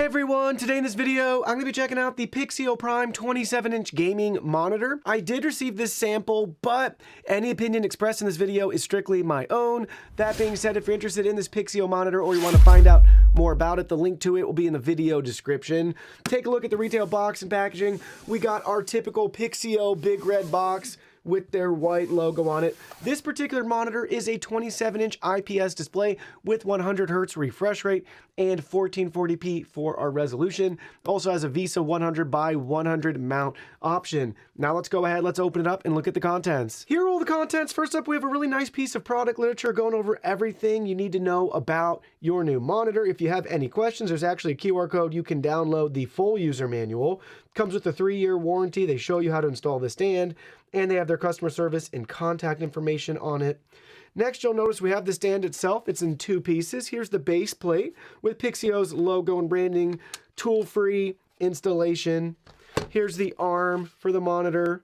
everyone, today in this video, I'm going to be checking out the Pixio Prime 27-inch gaming monitor. I did receive this sample, but any opinion expressed in this video is strictly my own. That being said, if you're interested in this Pixio monitor or you want to find out more about it, the link to it will be in the video description. Take a look at the retail box and packaging. We got our typical Pixio big red box with their white logo on it. This particular monitor is a 27-inch IPS display with 100 Hz refresh rate and 1440p for our resolution. Also has a VESA 100 by 100 mount option. Now let's go ahead, let's open it up and look at the contents. Here are all the contents. First up, we have a really nice piece of product literature going over everything you need to know about your new monitor. If you have any questions, there's actually a QR code. You can download the full user manual. Comes with a 3-year warranty. They show you how to install the stand, and they have their customer service and contact information on it. Next, you'll notice we have the stand itself. It's in 2 pieces. Here's the base plate with Pixio's logo and branding, tool-free installation. Here's the arm for the monitor.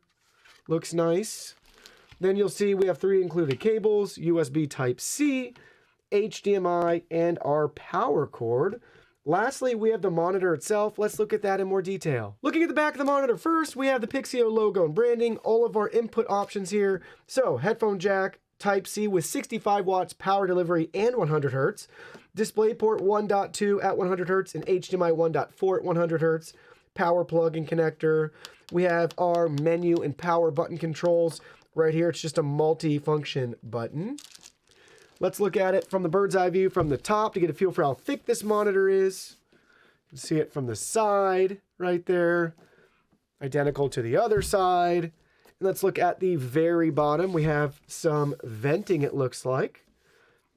Looks nice. Then you'll see we have 3 included cables, USB Type-C, HDMI, and our power cord. Lastly, we have the monitor itself. Let's look at that in more detail. Looking at the back of the monitor first, we have the Pixio logo and branding, all of our input options here. So, headphone jack, Type-C with 65 watts power delivery and 100 Hz. Displayport 1.2 at 100 Hz and HDMI 1.4 at 100 Hz. Power plug and connector. We have our menu and power button controls. Right here, it's just a multi-function button. Let's look at it from the bird's eye view from the top to get a feel for how thick this monitor is. You can see it from the side right there. Identical to the other side. And let's look at the very bottom. We have some venting, it looks like.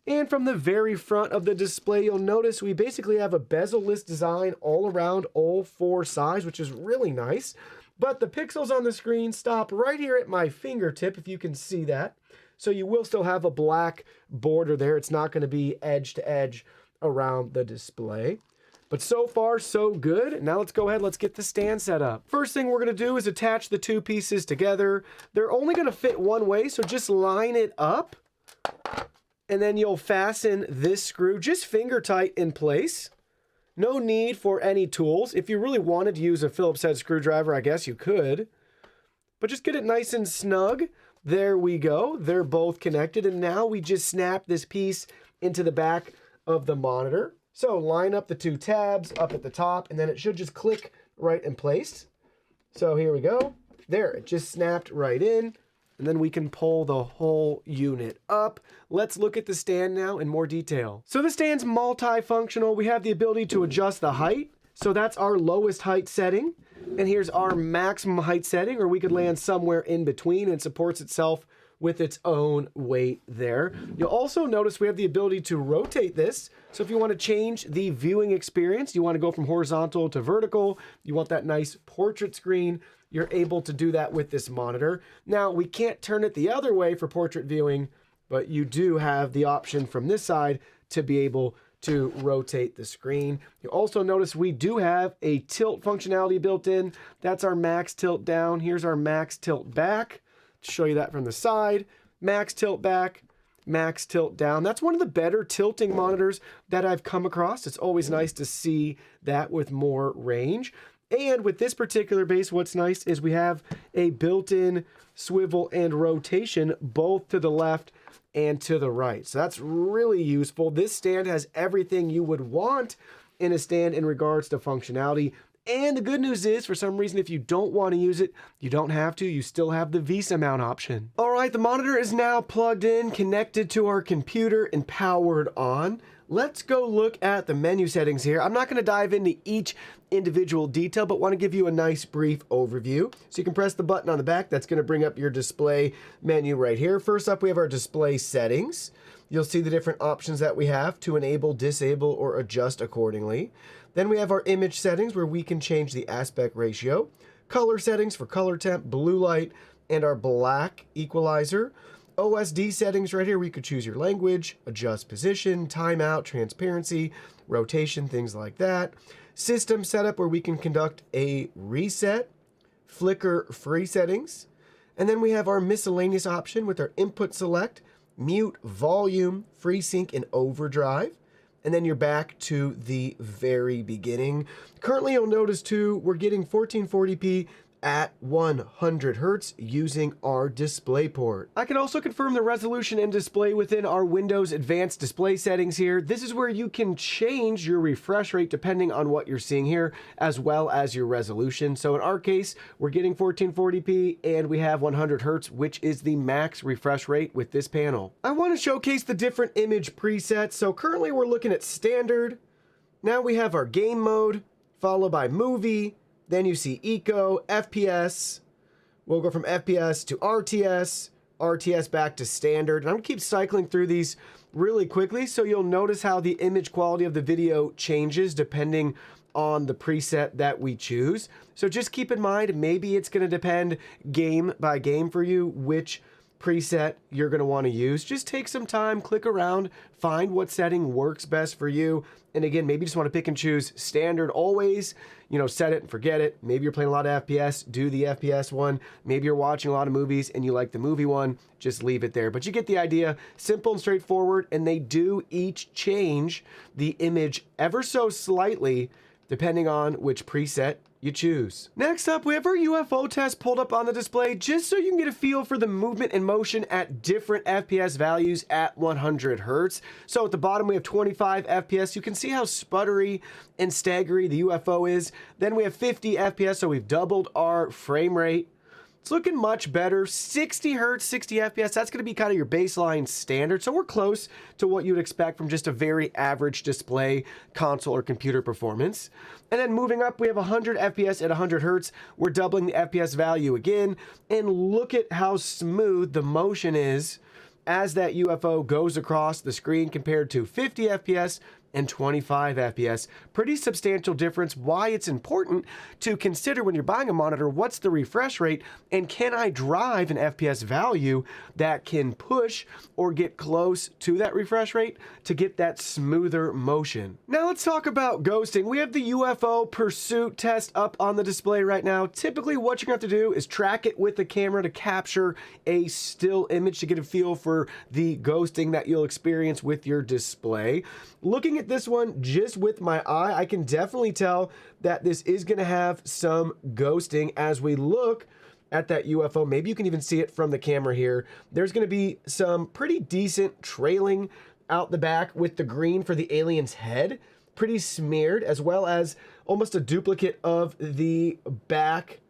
And from the very front of the display, you'll notice we basically have a bezel-less design all around all 4 sides, which is really nice. But the pixels on the screen stop right here at my fingertip, if you can see that. So you will still have a black border there. It's not going to be edge to edge around the display. But so far, so good. Now let's go ahead, let's get the stand set up. First thing we're going to do is attach the 2 pieces together. They're only going to fit one way, so just line it up. And then you'll fasten this screw just finger tight in place. No need for any tools. If you really wanted to use a Phillips head screwdriver, I guess you could. But just get it nice and snug. There we go. They're both connected. And now we just snap this piece into the back of the monitor. So line up the 2 tabs up at the top, and then it should just click right in place. So here we go. There, it just snapped right in. And then we can pull the whole unit up. Let's look at the stand now in more detail. So the stand's multifunctional. We have the ability to adjust the height. So that's our lowest height setting. And here's our maximum height setting, or we could land somewhere in between, and supports itself with its own weight there. You'll also notice we have the ability to rotate this. So if you want to change the viewing experience, you want to go from horizontal to vertical, you want that nice portrait screen, you're able to do that with this monitor. Now, we can't turn it the other way for portrait viewing, but you do have the option from this side to be able to rotate the screen. You also notice we do have a tilt functionality built in. That's our max tilt down. Here's our max tilt back. To show you that from the side. Max tilt back, max tilt down. That's one of the better tilting monitors that I've come across. It's always nice to see that with more range. And with this particular base, what's nice is we have a built-in swivel and rotation both to the left and to the right. So that's really useful. This stand has everything you would want in a stand in regards to functionality. And the good news is, for some reason, if you don't want to use it, you don't have to. You still have the VESA mount option. All right, the monitor is now plugged in, connected to our computer, and powered on. Let's go look at the menu settings here. I'm not going to dive into each individual detail, but want to give you a nice brief overview. So you can press the button on the back. That's going to bring up your display menu right here. First up, we have our display settings. You'll see the different options that we have to enable, disable, or adjust accordingly. Then we have our image settings where we can change the aspect ratio, color settings for color temp, blue light, and our black equalizer. OSD settings right here, where you could choose your language, adjust position, timeout, transparency, rotation, things like that. System setup, where we can conduct a reset, flicker free settings. And then we have our miscellaneous option with our input select, mute, volume, FreeSync, and overdrive. and then you're back to the very beginning. Currently, you'll notice too, we're getting 1440p at 100 Hertz using our Displayport. I can also confirm the resolution and display within our Windows Advanced Display settings here. This is where you can change your refresh rate depending on what you're seeing here, as well as your resolution. So in our case, we're getting 1440p and we have 100 Hertz, which is the max refresh rate with this panel. I want to showcase the different image presets. So currently we're looking at standard. Now we have our game mode, followed by movie. Then you see Eco, FPS. We'll go from FPS to RTS, RTS back to standard. And I'm gonna keep cycling through these really quickly so you'll notice how the image quality of the video changes depending on the preset that we choose. So just keep in mind, maybe it's gonna depend game by game for you which preset you're gonna wanna use. Just take some time, click around, find what setting works best for you. And again, maybe you just wanna pick and choose standard always, you know, set it and forget it. Maybe you're playing a lot of FPS, do the FPS one. Maybe you're watching a lot of movies and you like the movie one, just leave it there. But you get the idea, simple and straightforward, and they do each change the image ever so slightly depending on which preset you choose. Next up, we have our UFO test pulled up on the display just so you can get a feel for the movement and motion at different FPS values at 100 Hertz. So at the bottom, we have 25 FPS. You can see how sputtery and staggery the UFO is. Then we have 50 FPS, so we've doubled our frame rate. It's looking much better. 60 Hertz, 60 FPS, that's gonna be kind of your baseline standard. So we're close to what you'd expect from just a very average display, console, or computer performance. And then moving up, we have 100 FPS at 100 Hertz. We're doubling the FPS value again. And look at how smooth the motion is as that UFO goes across the screen compared to 50 FPS and 25 FPS. Pretty substantial difference. Why it's important to consider when you're buying a monitor, what's the refresh rate and can I drive an FPS value that can push or get close to that refresh rate to get that smoother motion. Now let's talk about ghosting. We have the UFO pursuit test up on the display right now. Typically what you're gonna have to do is track it with the camera to capture a still image to get a feel for the ghosting that you'll experience with your display. Looking at this one just with my eye, I can definitely tell that this is going to have some ghosting as we look at that UFO. Maybe you can even see it from the camera here. There's going to be some pretty decent trailing out the back with the green for the alien's head, pretty smeared, as well as almost a duplicate of the back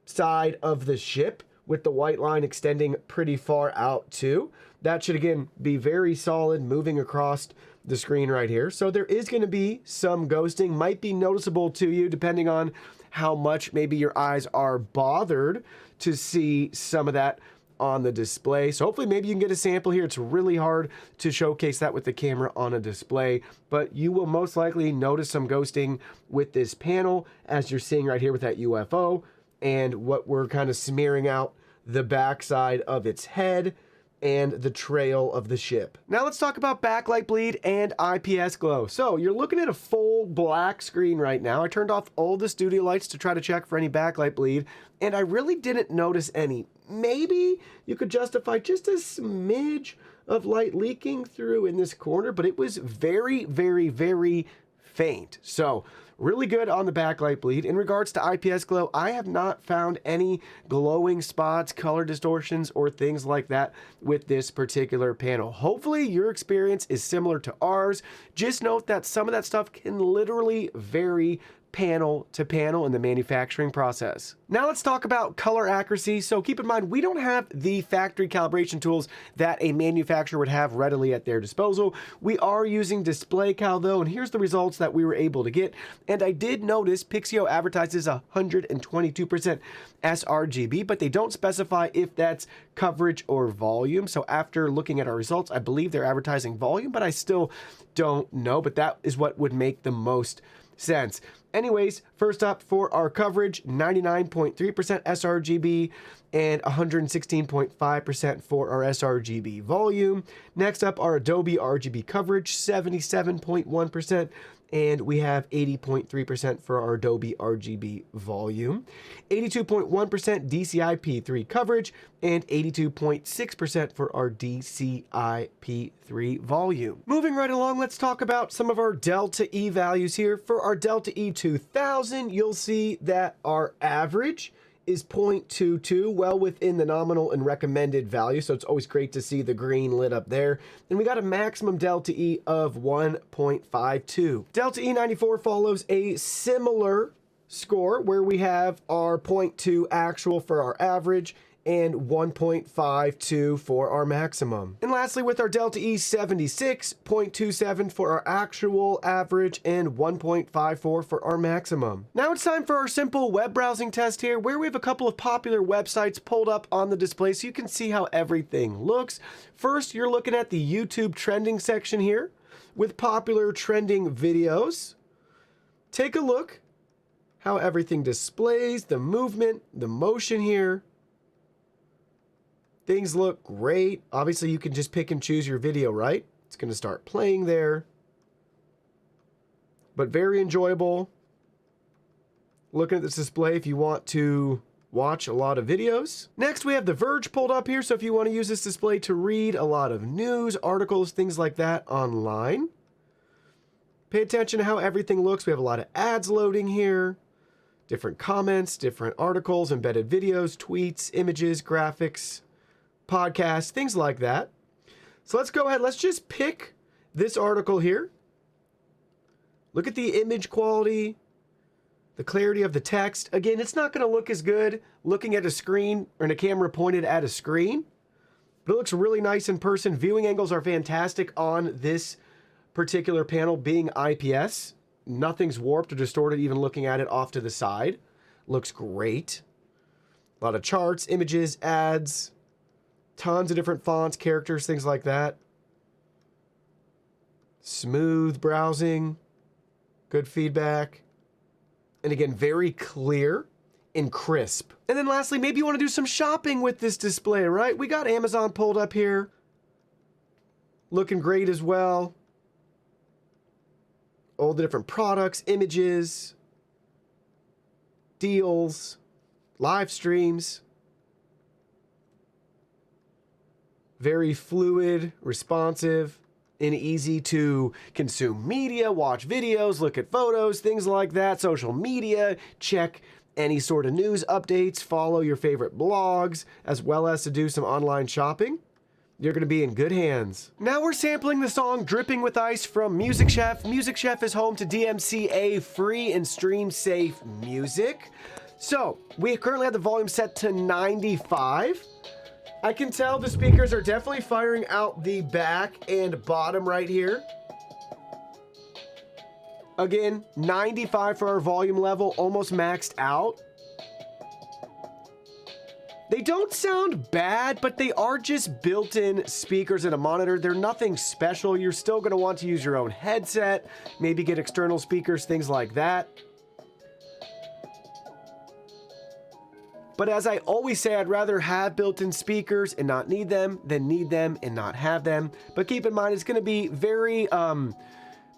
side of the ship with the white line extending pretty far out too. That should again be very solid moving across the screen right here. So there is going to be some ghosting, might be noticeable to you depending on how much maybe your eyes are bothered to see some of that on the display. So hopefully maybe you can get a sample here. It's really hard to showcase that with the camera on a display, but you will most likely notice some ghosting with this panel as you're seeing right here with that UFO and what we're kind of smearing out the backside of its head and the trail of the ship. Now let's talk about backlight bleed and IPS glow. So you're looking at a full black screen right now. I turned off all the studio lights to try to check for any backlight bleed, and I really didn't notice any. Maybe you could justify just a smidge of light leaking through in this corner, but it was very, very, very faint. So really good on the backlight bleed. In regards to IPS glow, I have not found any glowing spots, color distortions, or things like that with this particular panel. Hopefully your experience is similar to ours. Just note that some of that stuff can literally vary panel to panel in the manufacturing process. Now let's talk about color accuracy. So keep in mind, we don't have the factory calibration tools that a manufacturer would have readily at their disposal. We are using DisplayCal though, and here's the results that we were able to get. And I did notice Pixio advertises 122% sRGB, but they don't specify if that's coverage or volume. So after looking at our results, I believe they're advertising volume, but I still don't know, but that is what would make the most sense. Anyways, first up for our coverage, 99.3% sRGB and 116.5% for our sRGB volume. Next up, our Adobe RGB coverage, 77.1%. And we have 80.3% for our Adobe RGB volume, 82.1% DCI-P3 coverage, and 82.6% for our DCI-P3 volume. Moving right along, let's talk about some of our Delta E values here. For our Delta E 2000, you'll see that our average is 0.22, well within the nominal and recommended value, so it's always great to see the green lit up there. And we got a maximum Delta E of 1.52. Delta E 94 follows a similar score where we have our 0.2 actual for our average and 1.52 for our maximum. And lastly, with our Delta E 76, 0.27 for our actual average and 1.54 for our maximum. Now it's time for our simple web browsing test here, where we have a couple of popular websites pulled up on the display so you can see how everything looks. First, you're looking at the YouTube trending section here with popular trending videos. Take a look how everything displays, the movement, the motion here. Things look great. Obviously, you can just pick and choose your video, right? It's going to start playing there. But very enjoyable. Looking at this display if you want to watch a lot of videos. Next, we have The Verge pulled up here. So if you want to use this display to read a lot of news, articles, things like that online. Pay attention to how everything looks. We have a lot of ads loading here. Different comments, different articles, embedded videos, tweets, images, graphics, podcasts, things like that. So let's go ahead. Let's just pick this article here. Look at the image quality, the clarity of the text. Again, it's not going to look as good looking at a screen or in a camera pointed at a screen, but it looks really nice in person. Viewing angles are fantastic on this particular panel being IPS. Nothing's warped or distorted even looking at it off to the side. Looks great. A lot of charts, images, ads, tons of different fonts, characters, things like that. Smooth browsing, good feedback, and again, very clear and crisp. And then lastly, maybe you want to do some shopping with this display, right? We got Amazon pulled up here. Looking great as well. All the different products, images, deals, live streams. Very fluid, responsive, and easy to consume media, watch videos, look at photos, things like that, social media, check any sort of news updates, follow your favorite blogs, as well as to do some online shopping. You're going to be in good hands. Now we're sampling the song Dripping with Ice from Music Chef. Music Chef is home to DMCA free and stream safe music. So we currently have the volume set to 95. I can tell the speakers are definitely firing out the back and bottom right here. Again, 95 for our volume level, almost maxed out. They don't sound bad, but they are just built-in speakers in a monitor. They're nothing special. You're still going to want to use your own headset, maybe get external speakers, things like that. But as I always say, I'd rather have built-in speakers and not need them than need them and not have them. But keep in mind, it's going to be very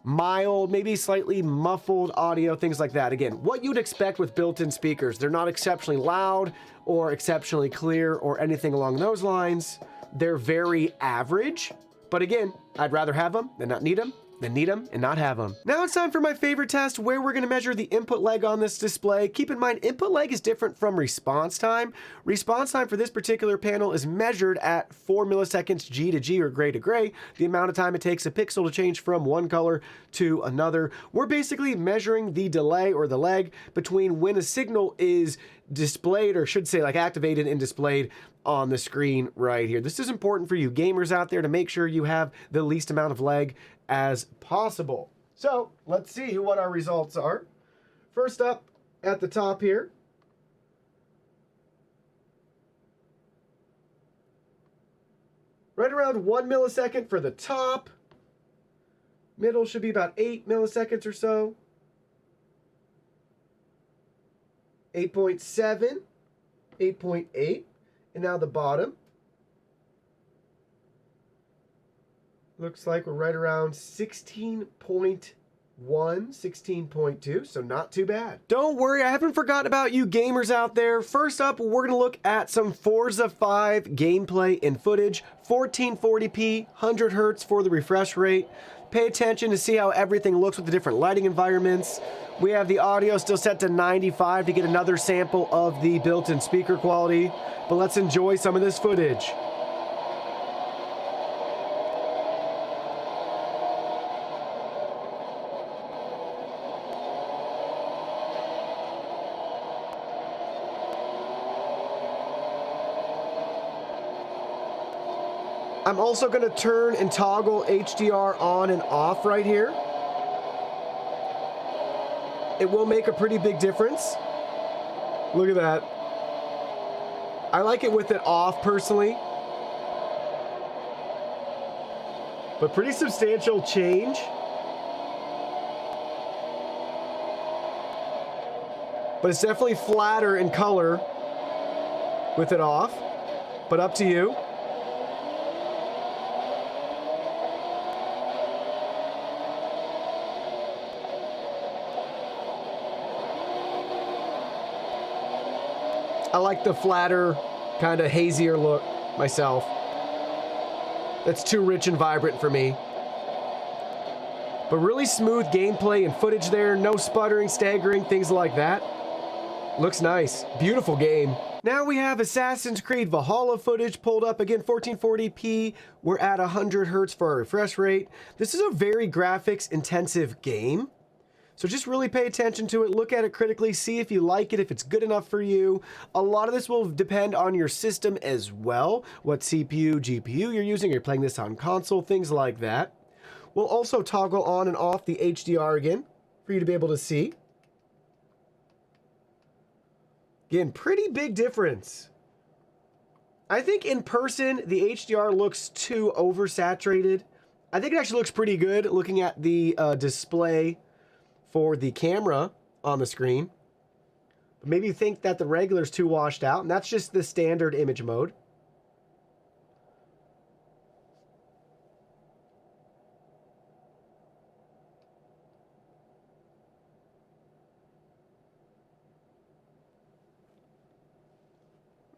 mild, maybe slightly muffled audio, things like that. Again, what you'd expect with built-in speakers. They're not exceptionally loud or exceptionally clear or anything along those lines. They're very average. But again, I'd rather have them than not need them. Then need them and not have them. Now it's time for my favorite test where we're going to measure the input lag on this display. Keep in mind, input lag is different from response time. Response time for this particular panel is measured at 4 milliseconds G to G or gray to gray, the amount of time it takes a pixel to change from one color to another. We're basically measuring the delay or the lag between when a signal is displayed, or should say like activated and displayed on the screen right here. This is important for you gamers out there to make sure you have the least amount of lag as possible. So let's see what our results are. First up at the top here, right around 1 millisecond for the top. Middle should be about 8 milliseconds or so. 8.7, 8.8, and now the bottom. Looks like we're right around 16.1, 16.2, so not too bad. Don't worry, I haven't forgotten about you gamers out there. First up, we're gonna look at some Forza 5 gameplay and footage. 1440p, 100 hertz for the refresh rate. Pay attention to see how everything looks with the different lighting environments. We have the audio still set to 95 to get another sample of the built-in speaker quality. But let's enjoy some of this footage. I'm also going to turn and toggle HDR on and off right here. It will make a pretty big difference. Look at that. I like it with it off personally. But pretty substantial change. But it's definitely flatter in color with it off. But up to you. I like the flatter, kind of hazier look myself. That's too rich and vibrant for me. But really smooth gameplay and footage there. No sputtering, staggering, things like that. Looks nice. Beautiful game. Now we have Assassin's Creed Valhalla footage pulled up. Again, 1440p. We're at 100 hertz for our refresh rate. This is a very graphics intensive game. So just really pay attention to it, look at it critically, see if you like it, if it's good enough for you. A lot of this will depend on your system as well, what CPU, GPU you're using, you're playing this on console, things like that. We'll also toggle on and off the HDR again for you to be able to see. Again, pretty big difference. I think in person, the HDR looks too oversaturated. I think it actually looks pretty good looking at the display for the camera on the screen. But maybe you think that the regular's too washed out, and that's just the standard image mode.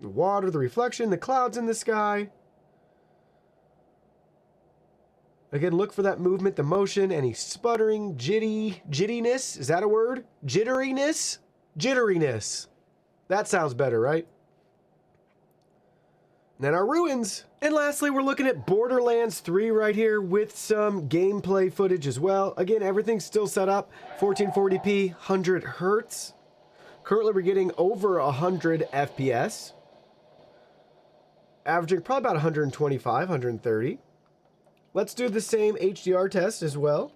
The water, the reflection, the clouds in the sky. Again, look for that movement, the motion, any sputtering, jittiness. Is that a word? Jitteriness? Jitteriness. That sounds better, right? And then our ruins. And lastly, we're looking at Borderlands 3 right here with some gameplay footage as well. Again, everything's still set up. 1440p, 100 hertz. Currently, we're getting over 100 FPS. Averaging probably about 125, 130. Let's do the same HDR test as well.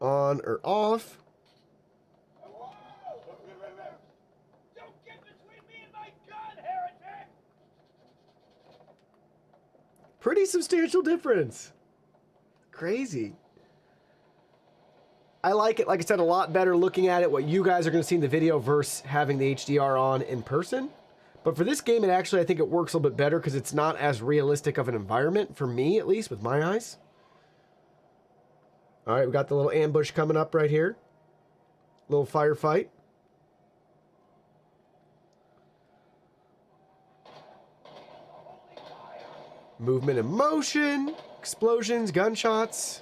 On or off. Don't get between me and my gun, heretic! Pretty substantial difference. Crazy. I like it, like I said, a lot better looking at it, what you guys are going to see in the video versus having the HDR on in person. But for this game, I think it works a little bit better because it's not as realistic of an environment, for me at least, with my eyes. All right, we got the little ambush coming up right here. Little firefight. Movement and motion. Explosions, gunshots.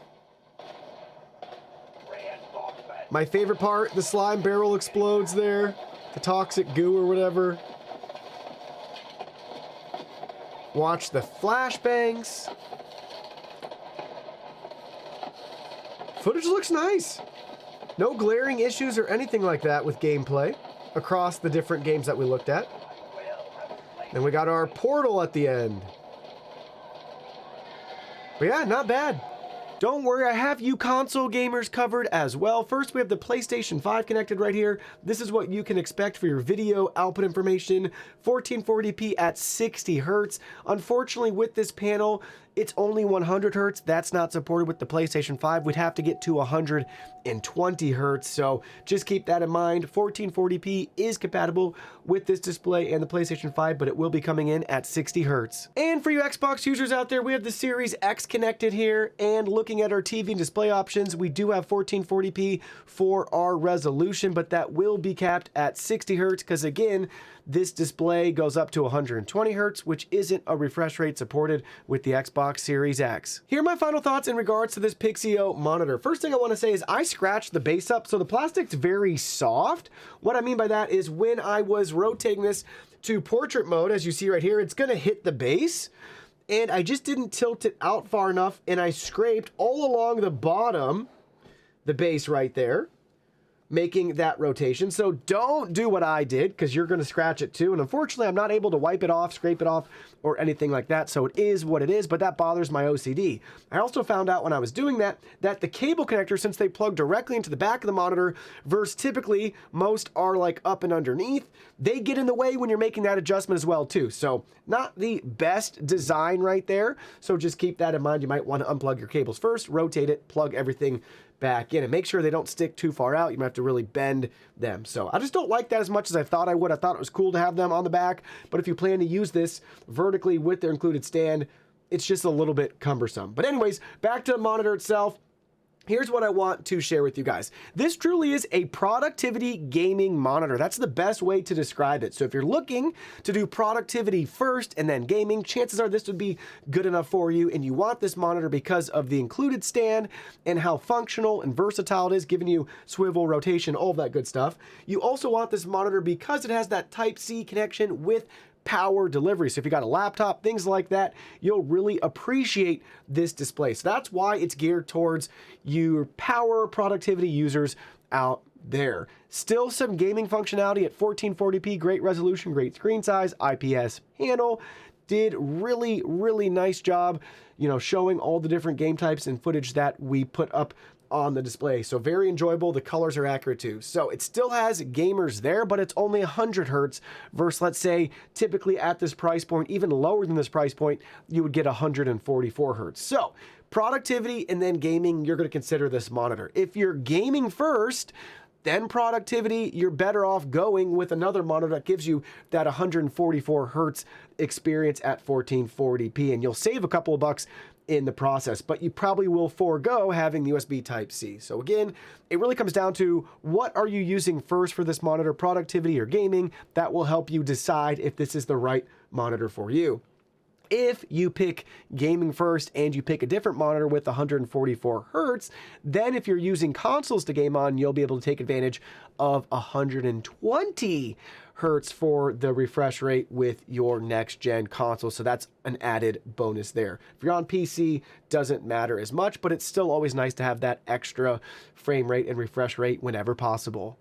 My favorite part, the slime barrel explodes there. The toxic goo or whatever. Watch the flashbangs. Footage looks nice. No glaring issues or anything like that with gameplay across the different games that we looked at. And we got our portal at the end. But yeah, not bad. Don't worry, I have you console gamers covered as well. First, we have the PlayStation 5 connected right here. This is what you can expect for your video output information. 1440p at 60 hertz. Unfortunately, with this panel, it's only 100 hertz. That's not supported with the PlayStation 5. We'd have to get to 120 hertz. So just keep that in mind. 1440p is compatible with this display and the PlayStation 5, but it will be coming in at 60 hertz. And for you Xbox users out there, we have the Series X connected here, and looking at our TV and display options, we do have 1440p for our resolution, but that will be capped at 60 hertz because again, this display goes up to 120 hertz, which isn't a refresh rate supported with the Xbox Series X. Here are my final thoughts in regards to this Pixio monitor. First thing I want to say is I scratched the base up, so the plastic's very soft. What I mean by that is when I was rotating this to portrait mode, as you see right here, it's going to hit the base, and I just didn't tilt it out far enough, and I scraped all along the bottom, the base right there, making that rotation. So don't do what I did because you're going to scratch it too. And unfortunately, I'm not able to wipe it off, scrape it off, or anything like that. So it is what it is, but that bothers my OCD. I also found out when I was doing that the cable connector, since they plug directly into the back of the monitor, versus typically most are like up and underneath, they get in the way when you're making that adjustment as well too. So not the best design right there. So just keep that in mind. You might want to unplug your cables first, rotate it, plug everything back in, and make sure they don't stick too far out. You might have to really bend them. So I just don't like that as much as I thought I would. I thought it was cool to have them on the back, but if you plan to use this vertically with their included stand, it's just a little bit cumbersome. But anyways, back to the monitor itself. Here's what I want to share with you guys. This truly is a productivity gaming monitor. That's the best way to describe it. So if you're looking to do productivity first and then gaming, chances are this would be good enough for you, and you want this monitor because of the included stand and how functional and versatile it is, giving you swivel, rotation, all of that good stuff. You also want this monitor because it has that Type-C connection with power delivery. So if you got a laptop, things like that, you'll really appreciate this display. So that's why it's geared towards your power productivity users out there. Still some gaming functionality at 1440p, great resolution, great screen size, IPS panel. Did really nice job, you know, showing all the different game types and footage that we put up on the display. So very enjoyable. The colors are accurate too. So it still has gamers there, but it's only 100 hertz versus, let's say, typically at this price point, even lower than this price point, you would get 144 hertz. So productivity and then gaming, you're going to consider this monitor. If you're gaming first, then productivity, you're better off going with another monitor that gives you that 144 hertz experience at 1440p, and you'll save a couple of bucks in the process, but you probably will forego having USB Type-C. So again, it really comes down to what are you using first for this monitor, productivity or gaming. That will help you decide if this is the right monitor for you. If you pick gaming first and you pick a different monitor with 144 hertz, then if you're using consoles to game on, you'll be able to take advantage of 120 hertz for the refresh rate with your next gen console. So that's an added bonus there. If you're on PC, doesn't matter as much, but it's still always nice to have that extra frame rate and refresh rate whenever possible.